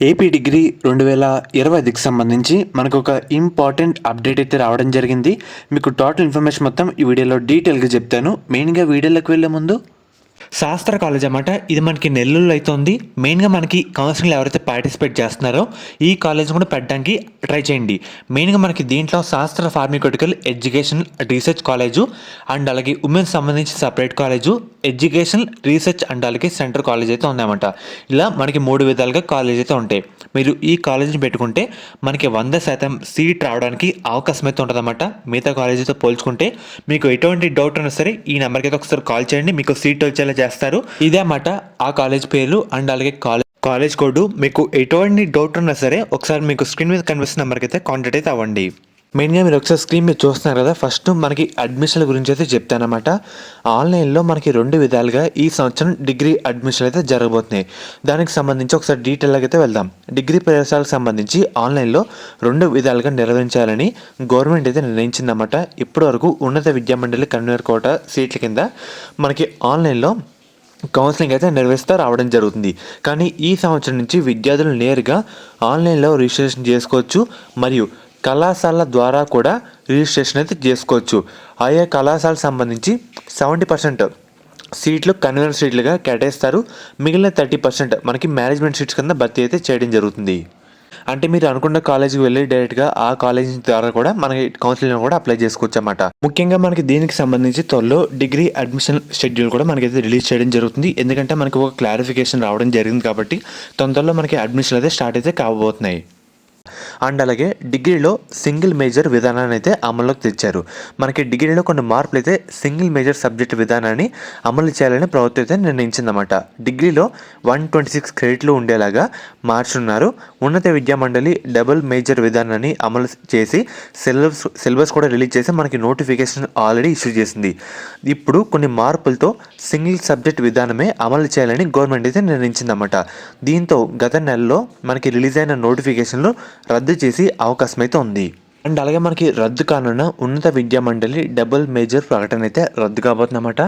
AP degree 2020కి సంబంధించి మనకు ఒక ఇంపార్టెంట్ అప్డేట్ అయితే రావడం జరిగింది. మీకు టోటల్ ఇన్ఫర్మేషన్ మొత్తం ఈ వీడియోలో డీటెయిల్గా చెప్తాను. మెయిన్గా వీడియోలోకి వెళ్ళే ముందు శాస్త్ర కాలేజ్ అన్నమాట. ఇది మనకి నెల్లూరులో అయితే ఉంది. మెయిన్గా మనకి కౌన్సిలింగ్లో ఎవరైతే పార్టిసిపేట్ చేస్తున్నారో ఈ కాలేజ్ కూడా పెట్టడానికి ట్రై చేయండి. మెయిన్గా మనకి దీంట్లో శాస్త్ర pharmaceutical education research college and అలాగే ఉమెన్స్ సంబంధించి separate college, education research and అలాగే సెంటర్ కాలేజ్ అయితే ఉందన్నమాట. ఇలా మనకి 3 విధాలుగా కాలేజ్ అయితే ఉంటాయి. మీరు ఈ కాలేజీని పెట్టుకుంటే మనకి 100% సీట్ రావడానికి అవకాశం అయితే ఉంటుందన్నమాట. మిగతా కాలేజీతో పోల్చుకుంటే మీకు ఎటువంటి డౌట్ ఉన్నా సరే ఈ నెంబర్కి అయితే ఒకసారి కాల్ చేయండి, మీకు సీట్ వచ్చేలా చేస్తారు. ఇదే అన్నమాట ఆ కాలేజ్ పేర్లు అండ్ అలాగే కాలేజ్ కోడ్. మీకు ఎటువంటి డౌట్ ఉన్నా సరే ఒకసారి మీకు స్క్రీన్ మీద కనిపిస్తున్న నెంబర్కి అయితే కాంటాక్ట్ అయితే అవ్వండి. మెయిన్గా మీరు ఒకసారి స్క్రీన్ మీద చూస్తున్నారు కదా, ఫస్ట్ మనకి అడ్మిషన్ల గురించి అయితే చెప్తానమాట. ఆన్లైన్లో మనకి 2 విధాలుగా ఈ సంవత్సరం డిగ్రీ అడ్మిషన్లు అయితే జరగబోతున్నాయి. దానికి సంబంధించి ఒకసారి డీటెయిల్గా అయితే వెళ్దాం. డిగ్రీ ప్రవేశాలకు సంబంధించి ఆన్లైన్లో 2 విధాలుగా నిర్వహించాలని గవర్నమెంట్ అయితే నిర్ణయించిందన్నమాట. ఇప్పటి వరకు ఉన్నత విద్యామండలి కన్వీనర్ కోట సీట్ల కింద మనకి ఆన్లైన్లో కౌన్సిలింగ్ అయితే నిర్వహిస్తూ రావడం జరుగుతుంది. కానీ ఈ సంవత్సరం నుంచి విద్యార్థులు నేరుగా ఆన్లైన్లో రిజిస్ట్రేషన్ చేసుకోవచ్చు మరియు కళాశాల ద్వారా కూడా రిజిస్ట్రేషన్ అయితే చేసుకోవచ్చు. ఆయా కళాశాలకు సంబంధించి 70% సీట్లు కన్వీనర్ సీట్లుగా కేటాయిస్తారు. మిగిలిన 30% మనకి మేనేజ్మెంట్ సీట్స్ కింద భర్తీ అయితే చేయడం జరుగుతుంది. అంటే మీరు అనుకున్న కాలేజీకి వెళ్ళి డైరెక్ట్గా ఆ కాలేజీ ద్వారా కూడా మనకి కౌన్సిలింగ్ కూడా అప్లై చేసుకోవచ్చు అన్నమాట. ముఖ్యంగా మనకి దీనికి సంబంధించి త్వరలో డిగ్రీ అడ్మిషన్ షెడ్యూల్ కూడా మనకైతే రిలీజ్ చేయడం జరుగుతుంది. ఎందుకంటే మనకి ఒక క్లారిఫికేషన్ రావడం జరిగింది కాబట్టి తొందరలో మనకి అడ్మిషన్ అయితే స్టార్ట్ అయితే కాబోతున్నాయి. అండ్ అలాగే డిగ్రీలో సింగిల్ మేజర్ విధానాన్ని అయితే అమల్లోకి తెచ్చారు. మనకి డిగ్రీలో కొన్ని మార్పులు అయితే సింగిల్ మేజర్ సబ్జెక్ట్ విధానాన్ని అమలు చేయాలని ప్రభుత్వం అయితే నిర్ణయించిందన్నమాట. డిగ్రీలో 126 క్రెడిట్లు ఉండేలాగా మార్చున్నారు. ఉన్నత విద్యా మండలి డబుల్ మేజర్ విధానాన్ని అమలు చేసి సిలబస్ కూడా రిలీజ్ చేసి మనకి నోటిఫికేషన్ ఆల్రెడీ ఇష్యూ చేసింది. ఇప్పుడు కొన్ని మార్పులతో సింగిల్ సబ్జెక్ట్ విధానమే అమలు చేయాలని గవర్నమెంట్ అయితే నిర్ణయించిందన్నమాట. దీంతో గత నెలలో మనకి రిలీజ్ అయిన నోటిఫికేషన్లు రద్దు చేసి అవకాశం అయితే ఉంది. అండ్ అలాగే మనకి రద్దు కానున్న ఉన్నత విద్యా మండలి డబుల్ మేజర్ ప్రకటన అయితే రద్దు కాబోతుందన్నమాట.